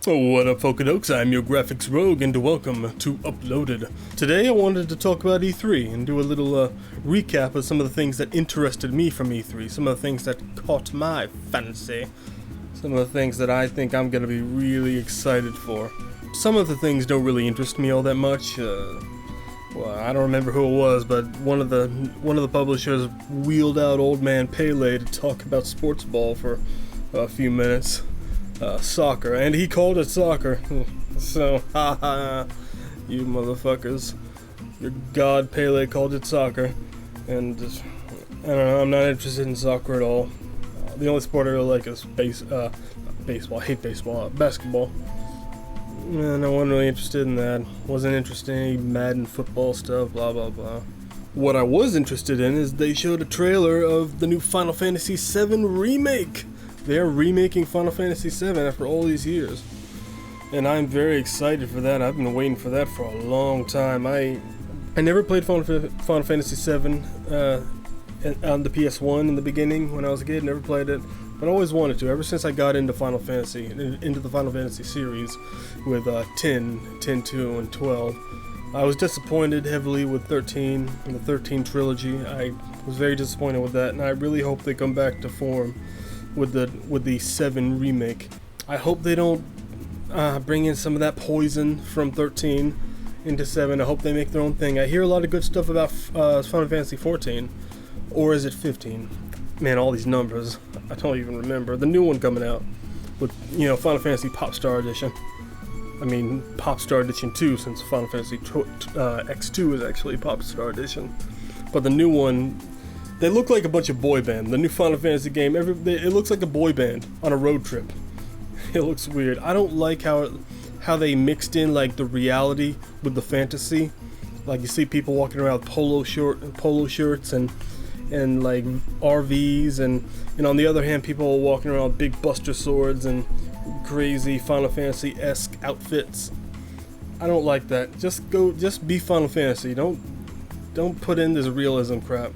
What up, Folkadokes? I'm your graphics rogue, and welcome to Uploaded. Today I wanted to talk about E3 and do a little recap of some of the things that interested me from E3, some of the things that caught my fancy, some of the things that I think I'm going to be really excited for. Some of the things don't really interest me all that much. Well, I don't remember who it was, but one of the publishers wheeled out Old Man Pele to talk about sports ball for a few minutes. Soccer, and he called it soccer. So, haha, you motherfuckers. Your god Pele called it soccer, and just, I don't know, I'm not interested in soccer at all. The only sport I really like is baseball. I hate baseball. Basketball. And I wasn't really interested in that. Wasn't interested in any Madden football stuff, blah blah blah. What I was interested in is they showed a trailer of the new Final Fantasy VII Remake. They're remaking Final Fantasy VII after all these years, and I'm very excited for that. I've been waiting for that for a long time. I never played Final Fantasy VII on the PS1 in the beginning when I was a kid. Never played it, but I always wanted to. Ever since I got into Final Fantasy, into the Final Fantasy series with 10, 2, and 12. I was disappointed heavily with 13 and the 13 trilogy. I was very disappointed with that, and I really hope they come back to form with the 7 remake. I hope they don't bring in some of that poison from 13 into 7. I hope they make their own thing. I hear a lot of good stuff about Final Fantasy 14, or is it 15? Man, all these numbers, I don't even remember. The new one coming out with, Final Fantasy Pop Star Edition. I mean, Pop Star Edition 2, since Final Fantasy X2 is actually Pop Star Edition. But the new one, they look like a bunch of boy band. The new Final Fantasy game, it looks like a boy band on a road trip. It looks weird. I don't like how they mixed in like the reality with the fantasy. Like you see people walking around with polo shirts and like RVs, and on the other hand, people walking around with big Buster Swords and crazy Final Fantasy-esque outfits. I don't like that. Just be Final Fantasy. Don't put in this realism crap.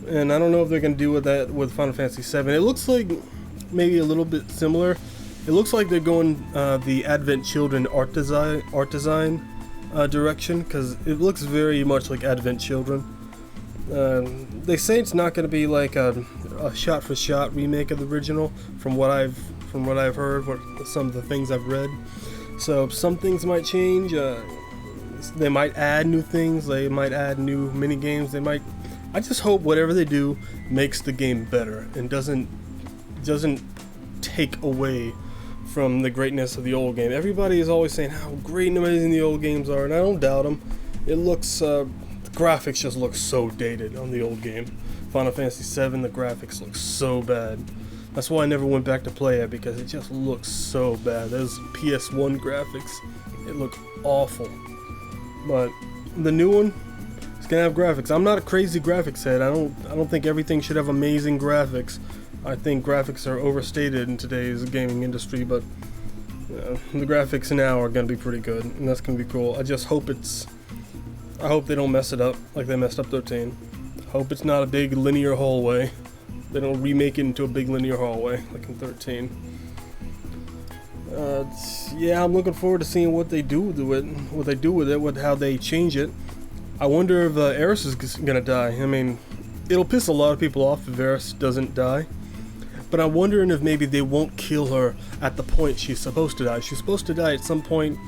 And I don't know if they're going to do with that with Final Fantasy VII. It looks like maybe a little bit similar. It looks like they're going the Advent Children art design direction, because it looks very much like Advent Children. They say it's not going to be like a shot-for-shot remake of the original, from what I've heard, some of the things I've read. So some things might change. They might add new things. They might add new mini games. I just hope whatever they do makes the game better and doesn't take away from the greatness of the old game. Everybody is always saying how great and amazing the old games are, and I don't doubt them. It looks, the graphics just look so dated on the old game. Final Fantasy VII, the graphics look so bad. That's why I never went back to play it, because it just looks so bad. Those PS1 graphics, it looked awful. But the new one, gonna have graphics. I'm not a crazy graphics head. I don't think everything should have amazing graphics. I think graphics are overstated in today's gaming industry, but the graphics now are gonna be pretty good, and that's gonna be cool. I hope they don't mess it up like they messed up 13. I hope it's not a big linear hallway. They don't remake it into a big linear hallway like in 13. Yeah, I'm looking forward to seeing what they do with it, how they change it. I wonder if Aeris is gonna die. I mean, it'll piss a lot of people off if Aeris doesn't die. But I'm wondering if maybe they won't kill her at the point she's supposed to die. She's supposed to die at some point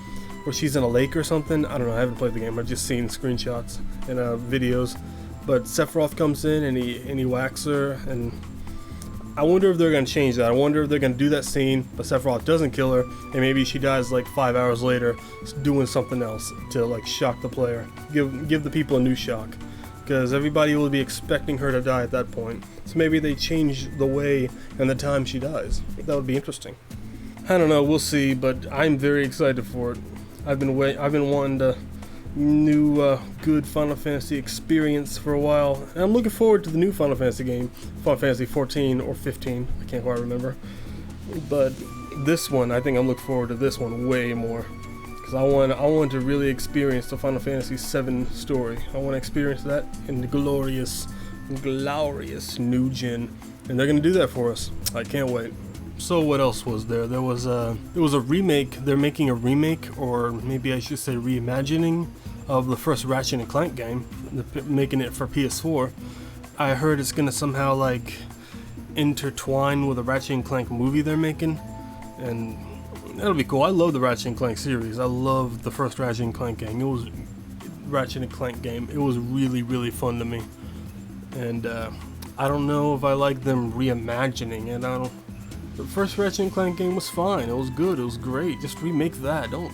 where she's in a lake or something. I don't know, I haven't played the game. I've just seen screenshots and videos. But Sephiroth comes in and he whacks her, and I wonder if they're gonna change that. I wonder if they're gonna do that scene, but Sephiroth doesn't kill her, and maybe she dies like 5 hours later, doing something else to like shock the player, give the people a new shock, because everybody will be expecting her to die at that point. So maybe they change the way and the time she dies. That would be interesting. I don't know. We'll see, but I'm very excited for it. I've been wanting to new good Final Fantasy experience for a while, and I'm looking forward to the new Final Fantasy game, Final Fantasy 14 or 15, I can't quite remember, but this one, I think I'm looking forward to this one way more, because I want to really experience the Final Fantasy 7 story. I want to experience that in the glorious new gen, and they're going to do that for us. I can't wait. So what else was there? There was a remake. They're making a remake, or maybe I should say reimagining, of the first Ratchet and Clank game. They're making it for PS4. I heard it's gonna somehow like intertwine with a Ratchet and Clank movie they're making, and that'll be cool. I love the Ratchet and Clank series. I love the first Ratchet and Clank game. It was really, really fun to me. And I don't know if I like them reimagining it. The first Ratchet and Clank game was fine. It was good. It was great. Just remake that. Don't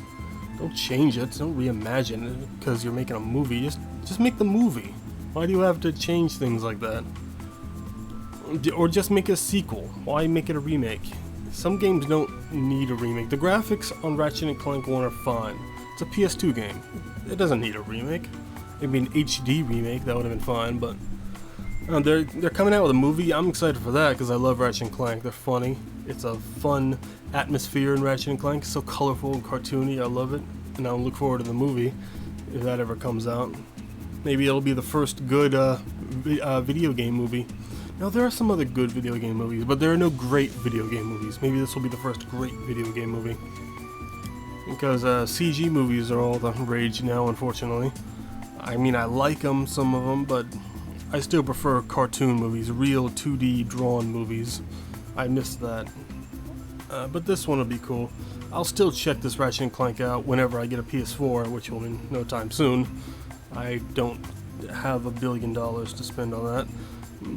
change it. Don't reimagine it because you're making a movie. Just make the movie. Why do you have to change things like that? Or just make a sequel. Why make it a remake? Some games don't need a remake. The graphics on Ratchet and Clank 1 are fine. It's a PS2 game. It doesn't need a remake. Maybe an HD remake, that would have been fine, but they're coming out with a movie. I'm excited for that because I love Ratchet and Clank. They're funny. It's a fun atmosphere in Ratchet and Clank. It's so colorful and cartoony. I love it, and I'll look forward to the movie if that ever comes out. Maybe it'll be the first good video game movie. Now, there are some other good video game movies, but there are no great video game movies. Maybe this will be the first great video game movie. Because CG movies are all the rage now, unfortunately. I mean, I like them, some of them, but I still prefer cartoon movies, real 2D drawn movies. I miss that. But this one will be cool. I'll still check this Ratchet and Clank out whenever I get a PS4, which will be no time soon. I don't have $1 billion to spend on that,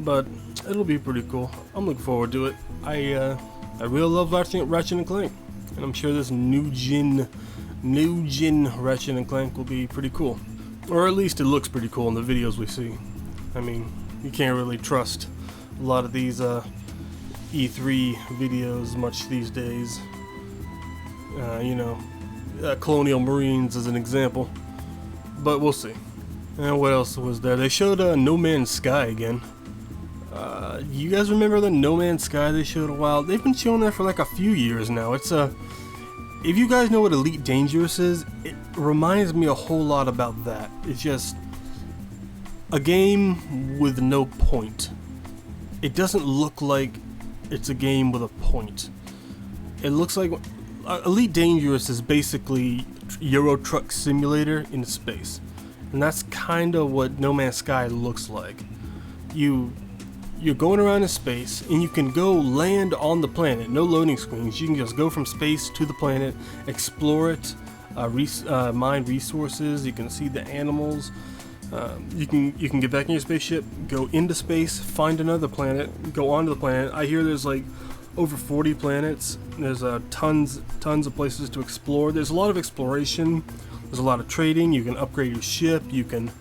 but it'll be pretty cool. I'm looking forward to it. I really love Ratchet and Clank, and I'm sure this new gen Ratchet and Clank will be pretty cool, or at least it looks pretty cool in the videos we see. I mean, you can't really trust a lot of these E3 videos much these days. Colonial Marines as an example, but we'll see. And what else was there? They showed No Man's Sky again. You guys remember the No Man's Sky they showed a while? They've been showing that for like a few years now. It's if you guys know what Elite Dangerous is, it reminds me a whole lot about that. It's just a game with no point. It doesn't look like it's a game with a point. It looks like Elite Dangerous is basically Euro Truck Simulator in space, and that's kind of what No Man's Sky looks like. You're going around in space, and you can go land on the planet. No loading screens. You can just go from space to the planet, explore it, mine resources. You can see the animals. You can get back in your spaceship, go into space, find another planet, go onto the planet. I hear there's like over 40 planets. There's tons of places to explore. There's a lot of exploration. There's a lot of trading. You can upgrade your ship. You can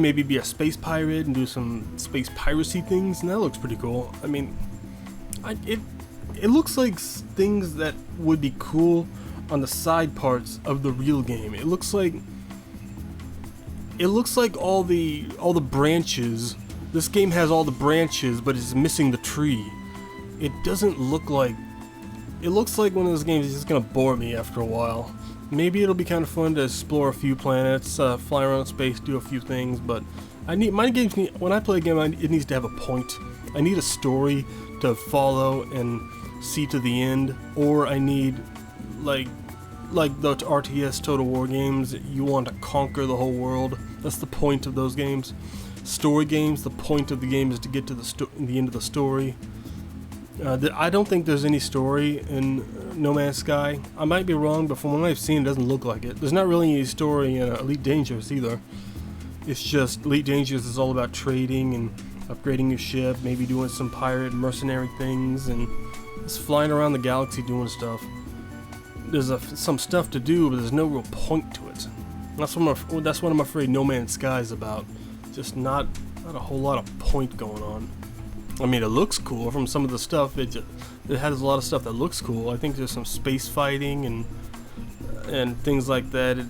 maybe be a space pirate and do some space piracy things, and that looks pretty cool. I mean, it looks like things that would be cool on the side parts of the real game. It looks like all the branches. This game has all the branches, but it's missing the tree. It doesn't look like. It looks like one of those games is just gonna bore me after a while. Maybe it'll be kind of fun to explore a few planets, fly around space, do a few things. But my games need. When I play a game, it needs to have a point. I need a story to follow and see to the end, or I need like the RTS Total War games. You want to conquer the whole world. That's the point of those games. Story games, the point of the game is to get to the end of the story. I don't think there's any story in No Man's Sky. I might be wrong, but from what I've seen, it doesn't look like it. There's not really any story in Elite Dangerous either. It's just Elite Dangerous is all about trading and upgrading your ship, maybe doing some pirate mercenary things, and just flying around the galaxy doing stuff. There's some stuff to do, but there's no real point to it. That's what I'm afraid No Man's Sky is about. Just not a whole lot of point going on. I mean, it looks cool from some of the stuff. It has a lot of stuff that looks cool. I think there's some space fighting and things like that.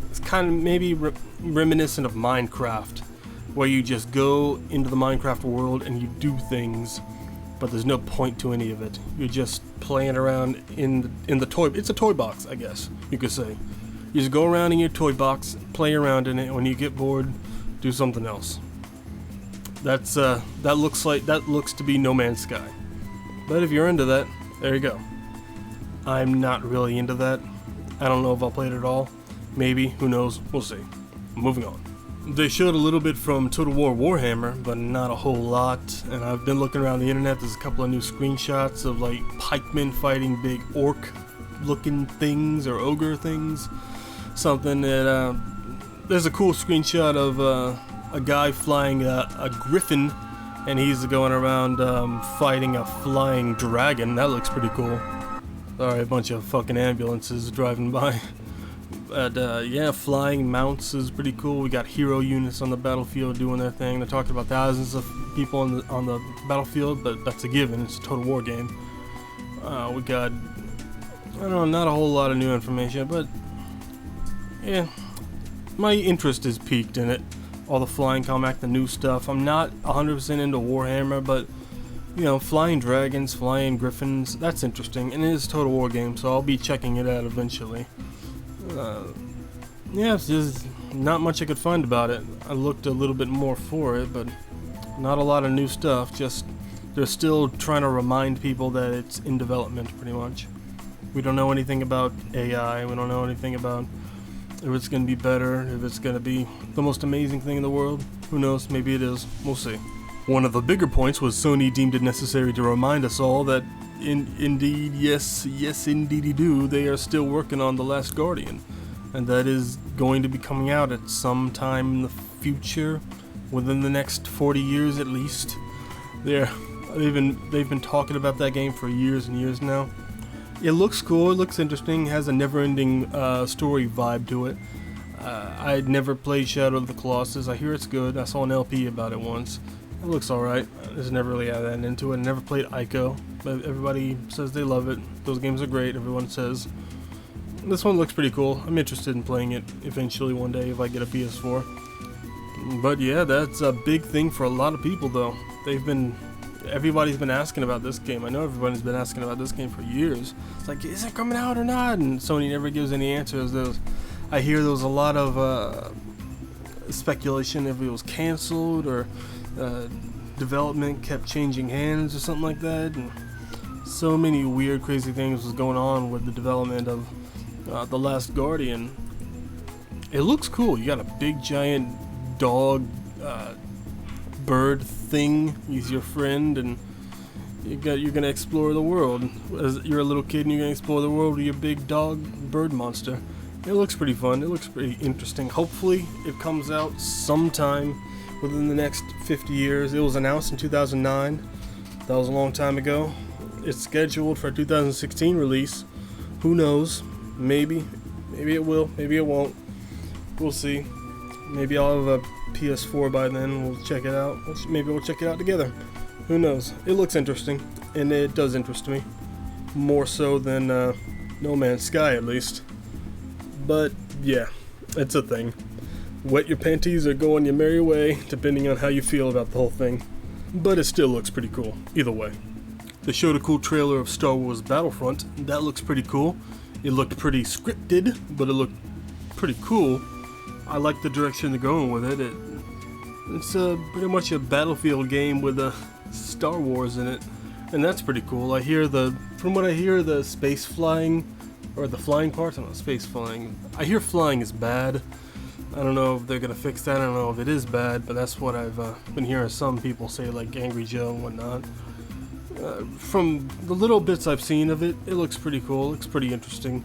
It's kind of maybe reminiscent of Minecraft, where you just go into the Minecraft world and you do things, but there's no point to any of it. You're just playing around in the toy. It's a toy box, I guess you could say. You just go around in your toy box, play around in it. When you get bored, do something else. That looks to be No Man's Sky. But if you're into that, there you go. I'm not really into that. I don't know if I'll play it at all. Maybe, who knows, we'll see. Moving on. They showed a little bit from Total War Warhammer, but not a whole lot. And I've been looking around the internet, there's a couple of new screenshots of like pikemen fighting big orc looking things or ogre things. Something that, there's a cool screenshot of a guy flying a griffin, and he's going around fighting a flying dragon. That looks pretty cool. Alright, a bunch of fucking ambulances driving by. But yeah, flying mounts is pretty cool. We got hero units on the battlefield doing their thing. They're talking about thousands of people on the battlefield, but that's a given. It's a Total War game. We got, I don't know, not a whole lot of new information, but yeah, my interest is piqued in it. All the flying comic, the new stuff. I'm not 100% into Warhammer, but you know, flying dragons, flying griffins, that's interesting. And it is a Total War game, so I'll be checking it out eventually. Yeah, it's just not much I could find about it. I looked a little bit more for it, but not a lot of new stuff. Just they're still trying to remind people that it's in development, pretty much. We don't know anything about AI. We don't know anything about if it's going to be better, if it's going to be the most amazing thing in the world. Who knows? Maybe it is. We'll see. One of the bigger points was Sony deemed it necessary to remind us all that indeed, yes, indeedy do, they are still working on The Last Guardian. And that is going to be coming out at some time in the future, within the next 40 years at least. They've been talking about that game for years and years now. It looks cool, it looks interesting, has a never-ending story vibe to it. I'd never played Shadow of the Colossus. I hear it's good. I saw an LP about it once. It looks alright. I just never really had that into it. I never played Ico, but everybody says they love it. Those games are great, everyone says. This one looks pretty cool. I'm interested in playing it eventually one day if I get a PS4. But yeah, that's a big thing for a lot of people though. Everybody's been asking about this game. I know everybody's been asking about this game for years. It's like, is it coming out or not? And Sony never gives any answers. I hear there was a lot of speculation if it was canceled or development kept changing hands or something like that. And so many weird, crazy things was going on with the development of The Last Guardian. It looks cool. You got a big giant dog bird thing. He's your friend, and you're gonna explore the world. As you're a little kid and you're gonna explore the world with your big dog bird monster. It looks pretty fun. It looks pretty interesting. Hopefully it comes out sometime within the next 50 years. It was announced in 2009. That was a long time ago. It's scheduled for a 2016 release. Who knows? Maybe it will, maybe it won't. We'll see. Maybe I'll have a PS4 by then. We'll check it out. Maybe we'll check it out together. Who knows? It looks interesting, and it does interest me. More so than No Man's Sky, at least. But yeah, it's a thing. Wet your panties or go on your merry way, depending on how you feel about the whole thing. But it still looks pretty cool, either way. They showed a cool trailer of Star Wars Battlefront. That looks pretty cool. It looked pretty scripted, but it looked pretty cool. I like the direction they're going with it. It's pretty much a Battlefield game with Star Wars in it, and that's pretty cool. From what I hear, the space flying, or the flying parts, I don't know, space flying. I hear flying is bad. I don't know if they're gonna fix that. I don't know if it is bad, but that's what I've been hearing some people say, like Angry Joe and whatnot. From the little bits I've seen of it, it looks pretty cool. It looks pretty interesting.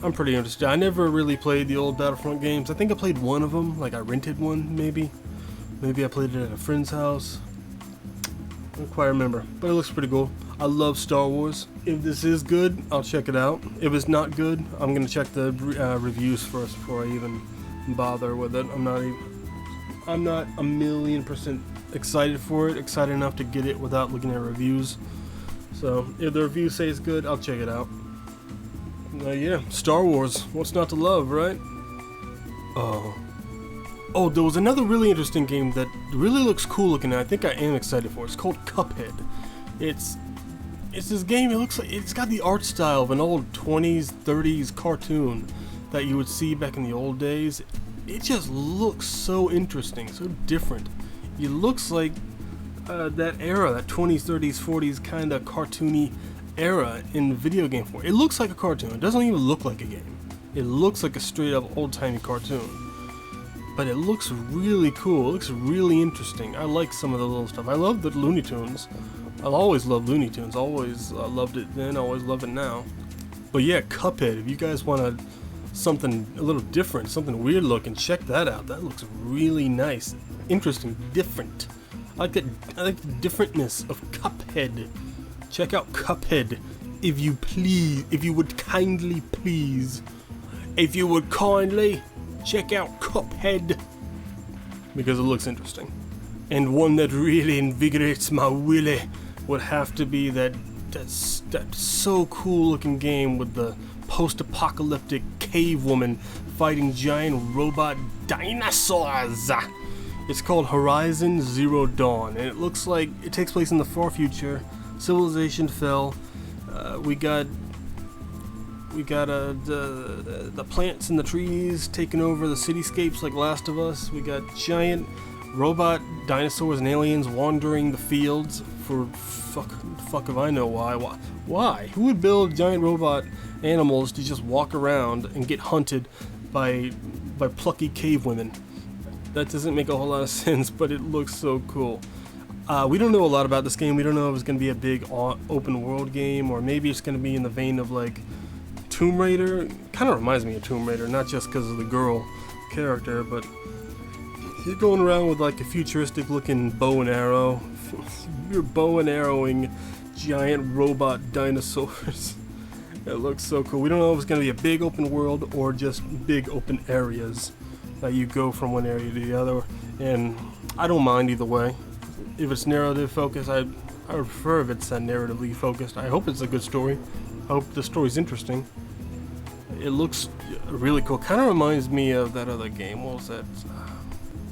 I'm pretty interested. I never really played the old Battlefront games. I think I played one of them, like I rented one, maybe. Maybe I played it at a friend's house. I don't quite remember, but it looks pretty cool. I love Star Wars. If this is good, I'll check it out. If it's not good, I'm gonna check the reviews first before I even bother with it. I'm not 1,000,000% excited for it, excited enough to get it without looking at reviews. So if the reviews say it's good, I'll check it out. Yeah, Star Wars, what's not to love, right? Oh, there was another really interesting game that really looks cool looking, and I think I am excited for. It's called Cuphead. It's this game, it looks like it's got the art style of an old 20s, 30s cartoon that you would see back in the old days. It just looks so interesting, so different. It looks like, that era, that 20s, 30s, 40s kind of cartoony era in video game form. It looks like a cartoon. It doesn't even look like a game. It looks like a straight up old-timey cartoon. But it looks really cool. It looks really interesting. I like some of the little stuff. I love the Looney Tunes. I'll always love Looney Tunes. Always loved it then, always love it now. But yeah, Cuphead, if you guys want something a little different, something weird looking, check that out. That looks really nice, interesting, different. I like the differentness of Cuphead. Check out Cuphead, if you please, if you would kindly please. If you would kindly check out Cuphead, because it looks interesting. And one that really invigorates my willy would have to be that so cool looking game with the post-apocalyptic cave woman fighting giant robot dinosaurs. It's called Horizon Zero Dawn, and it looks like it takes place in the far future. Civilization fell. We got the plants and the trees taking over the cityscapes like Last of Us. We got giant robot dinosaurs and aliens wandering the fields for fuck if I know why. Why? Who would build giant robot animals to just walk around and get hunted by plucky cave women? That doesn't make a whole lot of sense, but it looks so cool. We don't know a lot about this game. We don't know if it's going to be a big open world game, or maybe it's going to be in the vein of like Tomb Raider. Kind of reminds me of Tomb Raider, not just because of the girl character, but you're going around with like a futuristic looking bow and arrow. You're bow and arrowing giant robot dinosaurs. It looks so cool. We don't know if it's going to be a big open world or just big open areas that you go from one area to the other, and I don't mind either way. If it's narrative focused, I prefer if it's narratively focused. I hope it's a good story. I hope the story's interesting. It looks really cool. Kind of reminds me of that other game. What was that?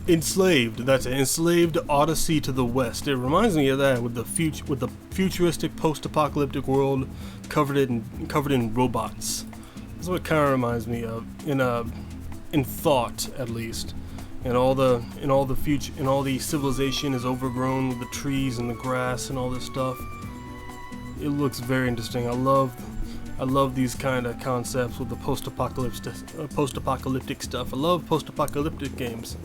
Enslaved. That's it. Enslaved Odyssey to the West. It reminds me of that with the futuristic post-apocalyptic world covered in robots. That's what it kind of reminds me of in thought, at least. And all the civilization is overgrown with the trees and the grass and all this stuff. It looks very interesting. I love these kind of concepts with the post-apocalyptic stuff. I love post-apocalyptic games.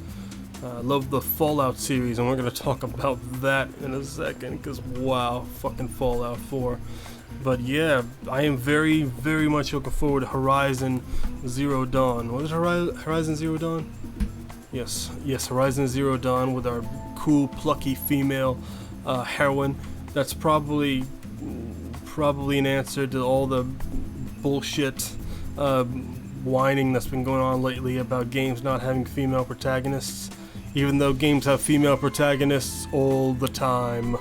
I love the Fallout series, and we're going to talk about that in a second, because wow, fucking Fallout 4. But yeah, I am very, very much looking forward to Horizon Zero Dawn. Was it Horizon Zero Dawn? Yes, Horizon Zero Dawn with our cool, plucky female heroine. That's probably an answer to all the bullshit whining that's been going on lately about games not having female protagonists, even though games have female protagonists all the time.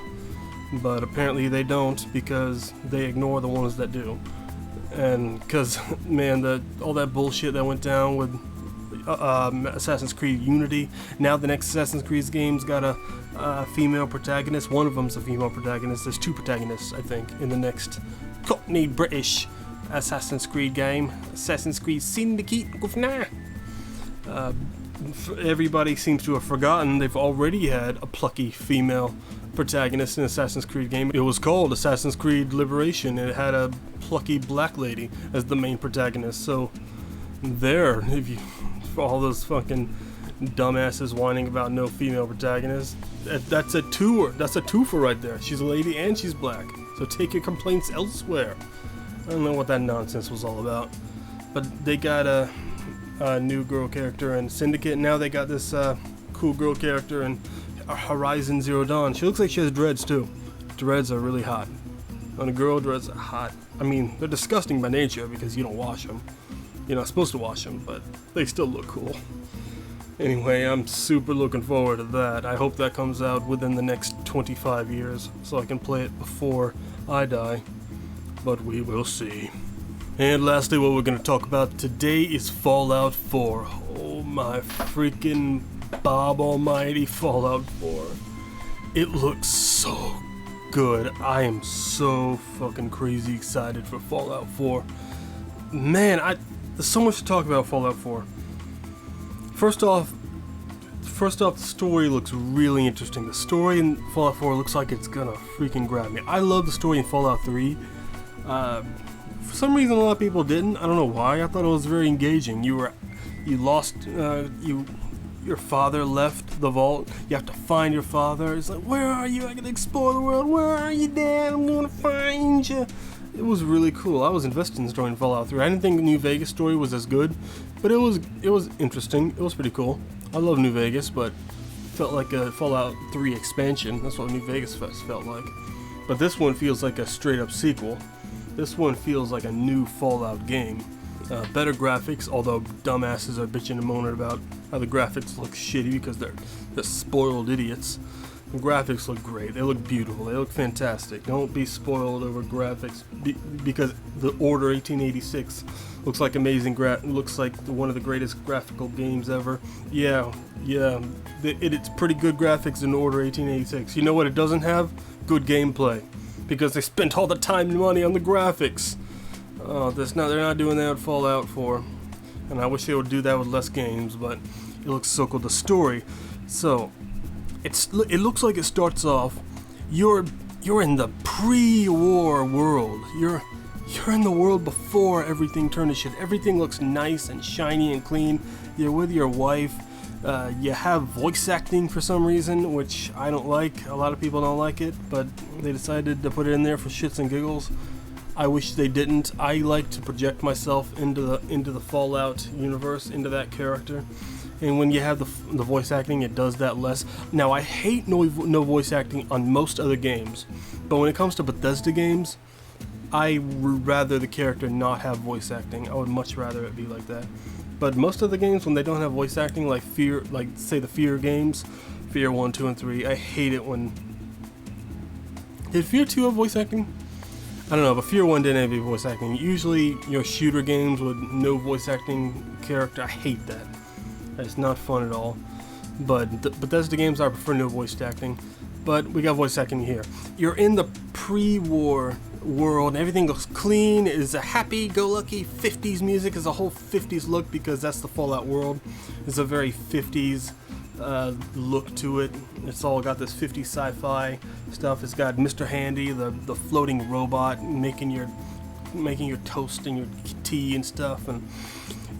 But apparently they don't, because they ignore the ones that do. And because, man, all that bullshit that went down with Assassin's Creed Unity. Now the next Assassin's Creed game's got a female protagonist. One of them's a female protagonist. There's two protagonists, I think, in the next Cockney British Assassin's Creed game. Assassin's Creed Syndicate Governor. Everybody seems to have forgotten they've already had a plucky female protagonist in Assassin's Creed game. It was called Assassin's Creed Liberation, and it had a plucky black lady as the main protagonist. So there, for all those fucking dumbasses whining about no female protagonist, that's a twofer right there. She's a lady and she's black. So take your complaints elsewhere. I don't know what that nonsense was all about. But they got a new girl character in Syndicate. Now they got this cool girl character in Horizon Zero Dawn. She looks like she has dreads too. Dreads are really hot. On a girl, dreads are hot. I mean, they're disgusting by nature because you don't wash them. You're not supposed to wash them, but they still look cool. Anyway, I'm super looking forward to that. I hope that comes out within the next 25 years so I can play it before I die. But we will see. And lastly, what we're going to talk about today is Fallout 4. Oh my freaking Bob Almighty, Fallout 4. It looks so good. I am so fucking crazy excited for Fallout 4. Man, there's so much to talk about Fallout 4. First First off, the story looks really interesting. The story in Fallout 4 looks like it's gonna freaking grab me. I love the story in Fallout 3. For some reason, a lot of people didn't. I don't know why. I thought it was very engaging. Your father left the vault. You have to find your father. It's like, where are you? I gotta explore the world. Where are you, Dad? I'm gonna find you. It was really cool. I was invested in the story in Fallout 3. I didn't think the New Vegas story was as good, but it was interesting. It was pretty cool. I love New Vegas, but felt like a Fallout 3 expansion. That's what New Vegas felt like. But this one feels like a straight up sequel. This one feels like a new Fallout game. Better graphics, although dumbasses are bitching and moaning about how the graphics look shitty because they're spoiled idiots. The graphics look great. They look beautiful. They look fantastic. Don't be spoiled over graphics because the Order 1886 looks like amazing. Looks like one of the greatest graphical games ever. Yeah. It's pretty good graphics in Order 1886. You know what it doesn't have? Good gameplay, because they spent all the time and money on the graphics. They're not doing that with Fallout 4, and I wish they would do that with less games. But it looks so cool. The story, so it looks like it starts off. You're in the pre-war world. You're in the world before everything turned to shit. Everything looks nice and shiny and clean. You're with your wife. You have voice acting for some reason, which I don't like. A lot of people don't like it, but they decided to put it in there for shits and giggles. I wish they didn't. I like to project myself into the Fallout universe, into that character. And when you have the voice acting, it does that less. Now, I hate no voice acting on most other games, but when it comes to Bethesda games, I would rather the character not have voice acting. I would much rather it be like that. But most of the games, when they don't have voice acting, like say the Fear games, Fear 1, 2, and 3, I hate it when... Did Fear 2 have voice acting? I don't know, but Fear 1 didn't have any voice acting. Usually, your shooter games with no voice acting character, I hate that. It's not fun at all. But Bethesda games, I prefer no voice acting. But we got voice acting here. You're in the pre-war world, and everything looks clean. It is a happy-go-lucky 50s music. It's a whole 50s look because that's the Fallout world. It's a very 50s look to it. It's all got this 50s sci-fi stuff. It's got Mr. Handy, the floating robot, making your toast and your tea and stuff, and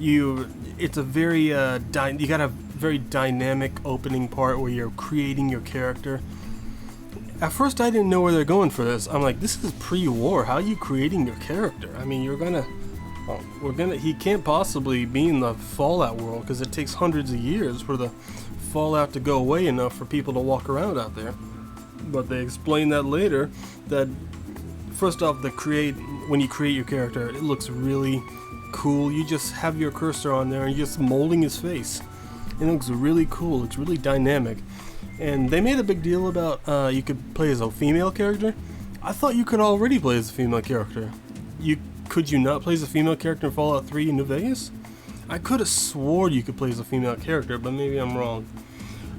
it's a very you got a very dynamic opening part where you're creating your character. At first, I didn't know where they're going for this. I'm like, this is pre-war. How are you creating your character? I mean, he can't possibly be in the Fallout world because it takes hundreds of years for the Fallout to go away enough for people to walk around out there. But they explain that later, that first off, when you create your character, it looks really cool. You just have your cursor on there and you're just molding his face. It looks really cool. It's really dynamic. And they made a big deal about you could play as a female character. I thought you could already play as a female character. Could you not play as a female character in Fallout 3 in New Vegas? I could have sworn you could play as a female character, but maybe I'm wrong.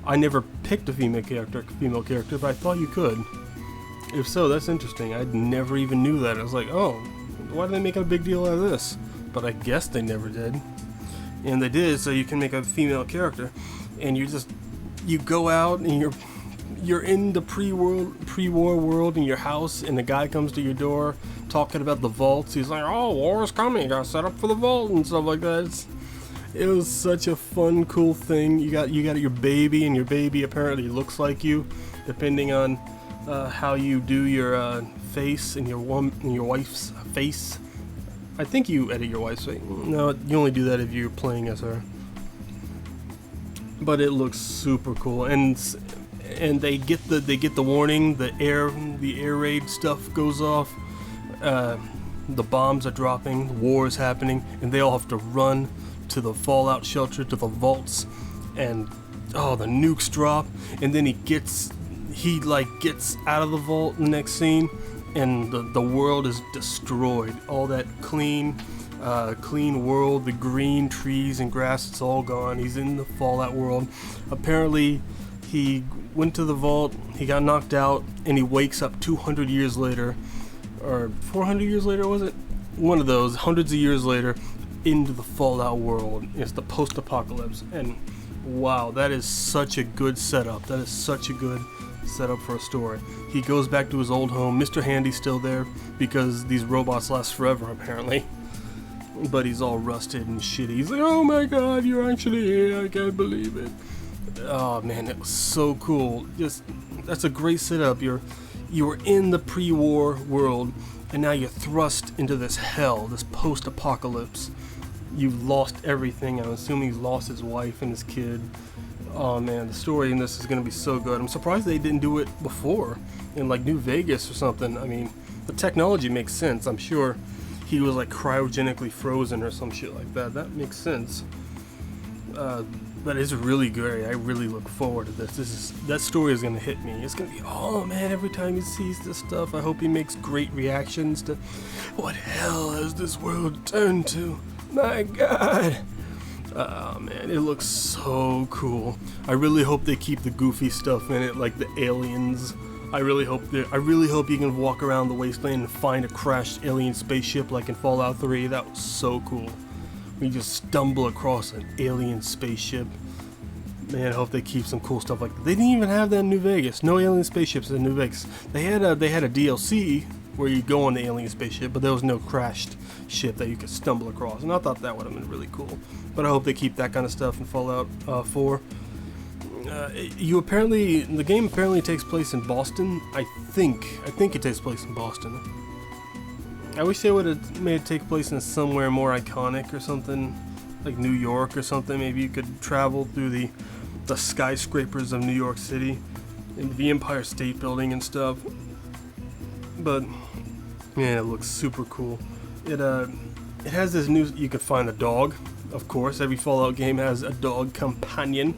I never picked a female character, but I thought you could. If so, that's interesting. I never even knew that. I was like, oh, why did they make a big deal out of this? But I guess they never did. And they did, so you can make a female character. And you go out and you're in the pre-war world in your house, and the guy comes to your door talking about the vaults. He's like, oh, war is coming, gotta set up for the vault and stuff like that. It was such a fun, cool thing. You got your baby, and your baby apparently looks like you, depending on how you do your face and your wife's face. I think you edit your wife's face. No, you only do that if you're playing as her. But it looks super cool, and they get the warning. The air raid stuff goes off. The bombs are dropping. The war is happening, and they all have to run to the Fallout shelter, to the vaults, and the nukes drop, and then he gets out of the vault in the next scene, and the world is destroyed. All that clean world, the green trees and grass, it's all gone. He's in the Fallout world. Apparently, he went to the vault, he got knocked out, and he wakes up 200 years later, or 400 years later, was it? One of those, hundreds of years later, into the Fallout world. It's the post-apocalypse, and Wow, that is such a good setup. That is such a good setup for a story. He goes back to his old home. Mr. Handy's still there because these robots last forever, apparently. But he's all rusted and shitty. He's like, oh my god, you're actually here. I can't believe it. Oh man, it was so cool. That's a great setup. You were in the pre-war world, and now you're thrust into this hell, this post-apocalypse. You've lost everything. I'm assuming he's lost his wife and his kid. Oh man, the story in this is gonna be so good. I'm surprised they didn't do it before in like New Vegas or something. I mean, the technology makes sense. I'm sure he was like cryogenically frozen or some shit like that. That makes sense. But it's really great. I really look forward to this. That story is gonna hit me. It's gonna be, oh man, every time he sees this stuff, I hope he makes great reactions to what hell has this world turned to. My god. Oh man, it looks so cool. I really hope they keep the goofy stuff in it, like the aliens. I really hope you can walk around the wasteland and find a crashed alien spaceship like in Fallout 3. That was so cool. We just stumble across an alien spaceship. Man, I hope they keep some cool stuff like that. They didn't even have that in New Vegas. No alien spaceships in New Vegas. They had a DLC where you go on the alien spaceship, but there was no crashed ship that you could stumble across. And I thought that would have been really cool. But I hope they keep that kind of stuff in Fallout 4. The game apparently takes place in Boston. I think it takes place in Boston. I wish they would have made it take place in somewhere more iconic or something, like New York or something. Maybe you could travel through the skyscrapers of New York City and the Empire State Building and stuff. But man, it looks super cool. It has this new. You could find a dog, of course. Every Fallout game has a dog companion.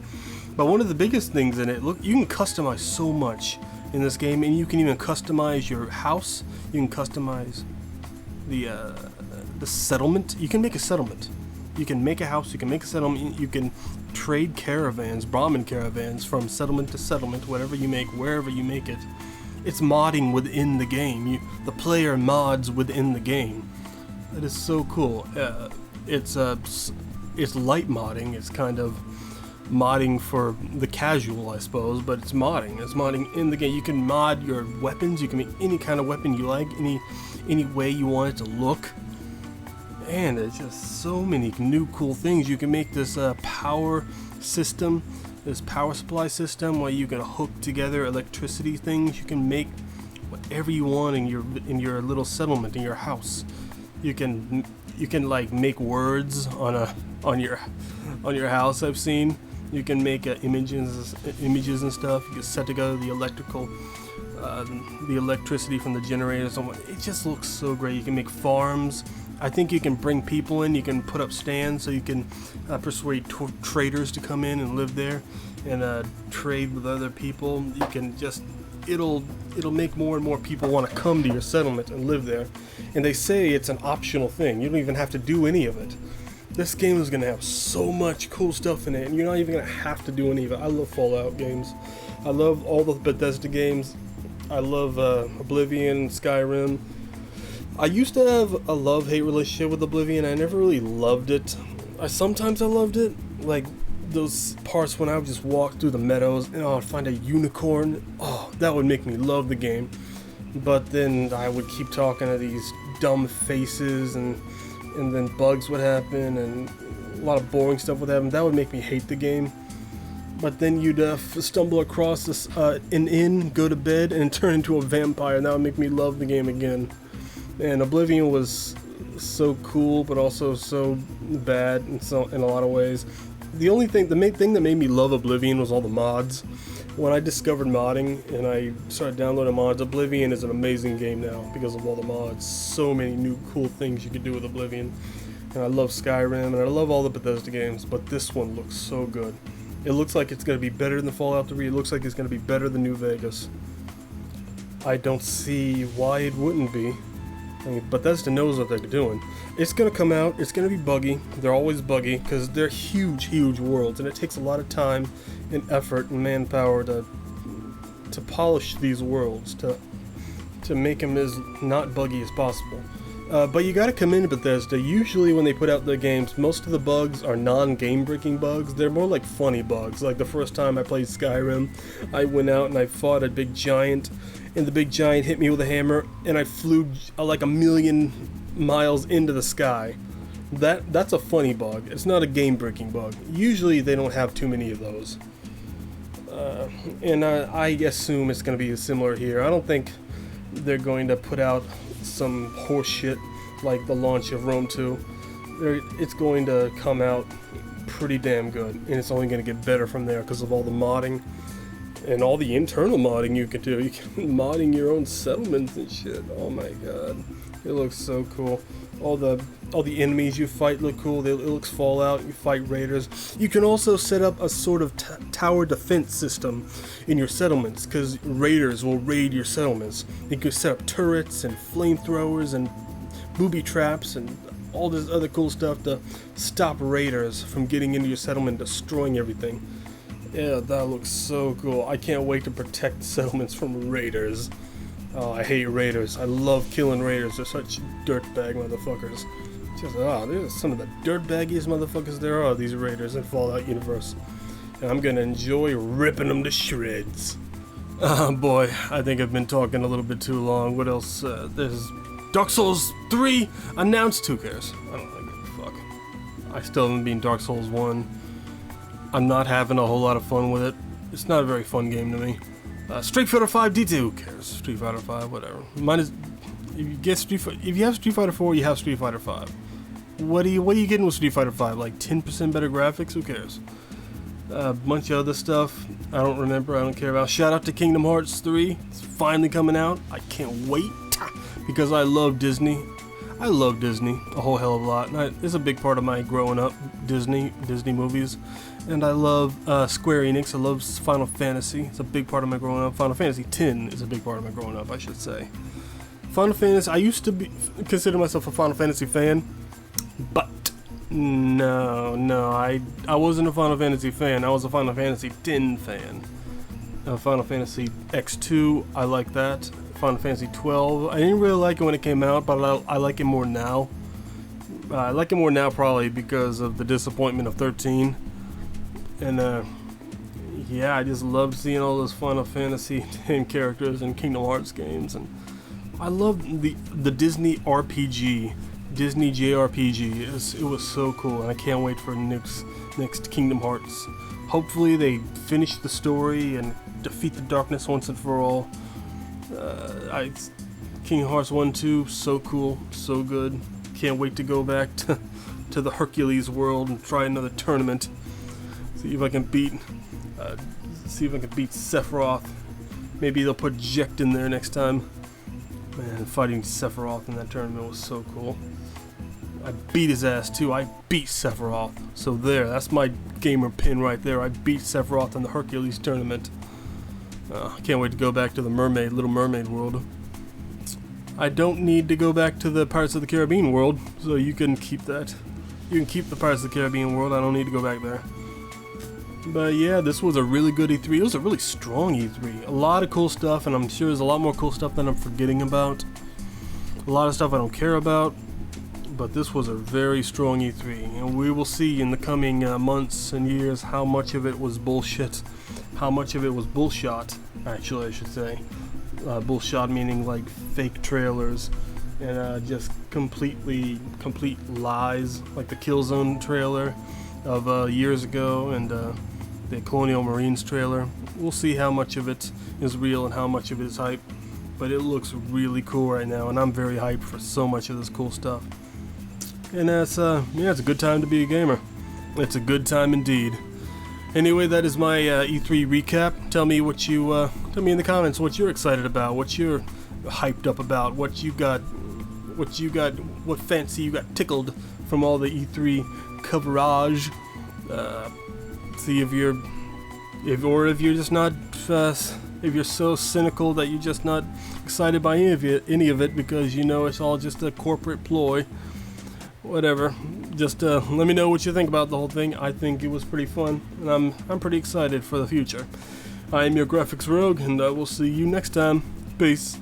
But one of the biggest things in it, look, you can customize so much in this game, and you can even customize your house. You can customize the settlement. You can make a settlement. You can make a house. You can make a settlement. You can trade caravans, Brahmin caravans, from settlement to settlement. Whatever you make, wherever you make it. It's modding within the game. The player mods within the game. That is so cool. It's light modding. It's kind of modding for the casual, I suppose, but it's modding. It's modding in the game. You can mod your weapons. You can make any kind of weapon you like, any way you want it to look. And there's just so many new cool things. You can make this power system, this power supply system where you can hook together electricity things. You can make whatever you want in your little settlement, in your house. You can like make words on your house. I've seen. You can make images and stuff. You can set together the electricity from the generators. It just looks so great. You can make farms. I think you can bring people in. You can put up stands so you can persuade traders to come in and live there and trade with other people. You can just it'll make more and more people want to come to your settlement and live there. And they say it's an optional thing. You don't even have to do any of it. This game is going to have so much cool stuff in it, and you're not even going to have to do any of it. I love Fallout games. I love all the Bethesda games. I love Oblivion, Skyrim. I used to have a love-hate relationship with Oblivion. I never really loved it. Sometimes I loved it. Like those parts when I would just walk through the meadows and I'd find a unicorn. Oh, that would make me love the game. But then I would keep talking to these dumb faces and then bugs would happen and a lot of boring stuff would happen. That would make me hate the game. But then you'd stumble across this an inn, go to bed, and turn into a vampire, and that would make me love the game again. And Oblivion was so cool, but also so bad in a lot of ways. The main thing that made me love Oblivion was all the mods. When I discovered modding and I started downloading mods, Oblivion is an amazing game now because of all the mods. So many new cool things you could do with Oblivion. And I love Skyrim and I love all the Bethesda games, but this one looks so good. It looks like it's going to be better than Fallout 3. It looks like it's going to be better than New Vegas. I don't see why it wouldn't be. I mean, Bethesda knows what they're doing. It's going to come out. It's going to be buggy. They're always buggy because they're huge, huge worlds, and it takes a lot of time and effort and manpower to polish these worlds, to make them as not buggy as possible. But you gotta commend Bethesda. Usually when they put out their games, most of the bugs are non-game breaking bugs. They're more like funny bugs. Like the first time I played Skyrim, I went out and I fought a big giant, and the big giant hit me with a hammer, and I flew like a million miles into the sky. That's a funny bug. It's not a game breaking bug. Usually they don't have too many of those. And I assume it's going to be similar here. I don't think they're going to put out some horse shit like the launch of Rome 2. It's going to come out pretty damn good, and it's only going to get better from there because of all the modding and all the internal modding you can do. You can modding your own settlements and shit. Oh my god, it looks so cool. All the enemies you fight look cool. It looks Fallout. You fight raiders. You can also set up a sort of tower defense system in your settlements, because raiders will raid your settlements. You can set up turrets and flamethrowers and booby traps and all this other cool stuff to stop raiders from getting into your settlement and destroying everything. Yeah, that looks so cool. I can't wait to protect settlements from raiders. Oh, I hate raiders. I love killing raiders. They're such dirtbag motherfuckers. They're some of the dirtbaggiest motherfuckers there are, these raiders in Fallout universe. And I'm gonna enjoy ripping them to shreds. Oh boy, I think I've been talking a little bit too long. What else? There's Dark Souls 3 announced. Who cares? I don't give a fuck. I still haven't beaten Dark Souls 1. I'm not having a whole lot of fun with it. It's not a very fun game to me. Street Fighter 5 DT, who cares? Street Fighter 5, whatever. Mine is, if you have Street Fighter 4, you have Street Fighter 5. What are you getting with Street Fighter 5? Like 10% better graphics? Who cares? A bunch of other stuff I don't remember, I don't care about. Shout out to Kingdom Hearts 3. It's finally coming out. I can't wait because I love Disney. I love Disney a whole hell of a lot. And it's a big part of my growing up, Disney movies. And I love Square Enix. I love Final Fantasy. It's a big part of my growing up. Final Fantasy X is a big part of my growing up, I should say. Final Fantasy, I used to consider myself a Final Fantasy fan, but no, I wasn't a Final Fantasy fan. I was a Final Fantasy X fan. Final Fantasy X2, I like that. Final Fantasy 12, I didn't really like it when it came out, but I like it more now. I like it more now probably because of the disappointment of 13. And yeah, I just love seeing all those Final Fantasy X characters in Kingdom Hearts games, and I love the Disney RPG, Disney JRPG. It was so cool, and I can't wait for next Kingdom Hearts. Hopefully they finish the story and defeat the darkness once and for all. Kingdom Hearts 1, 2, so cool, so good. Can't wait to go back to the Hercules world and try another tournament. See if I can beat Sephiroth. Maybe they'll put Jecht in there next time. Man, fighting Sephiroth in that tournament was so cool. I beat his ass too. I beat Sephiroth. So there, that's my gamer pin right there. I beat Sephiroth in the Hercules tournament. I can't wait to go back to the Little Mermaid world. I don't need to go back to the Pirates of the Caribbean world, so you can keep that. You can keep the Pirates of the Caribbean world. I don't need to go back there. But yeah, this was a really good E3. It was a really strong E3. A lot of cool stuff, and I'm sure there's a lot more cool stuff that I'm forgetting about. A lot of stuff I don't care about. But this was a very strong E3, and we will see in the coming months and years how much of it was bullshit, how much of it was bullshot, actually I should say. Bullshot meaning like fake trailers and just complete lies, like the Killzone trailer of years ago and the Colonial Marines trailer. We'll see how much of it is real and how much of it is hype, but it looks really cool right now, and I'm very hyped for so much of this cool stuff. And it's a good time to be a gamer. It's a good time indeed. Anyway, that is my E3 recap. Tell me tell me in the comments what you're excited about, what you're hyped up about, what fancy you got tickled from all the E3 coverage. See if you're just not, if you're so cynical that you're just not excited by any of it because you know it's all just a corporate ploy. Whatever. Just let me know what you think about the whole thing. I think it was pretty fun, and I'm pretty excited for the future. I am your Graphics Rogue, and I will see you next time. Peace.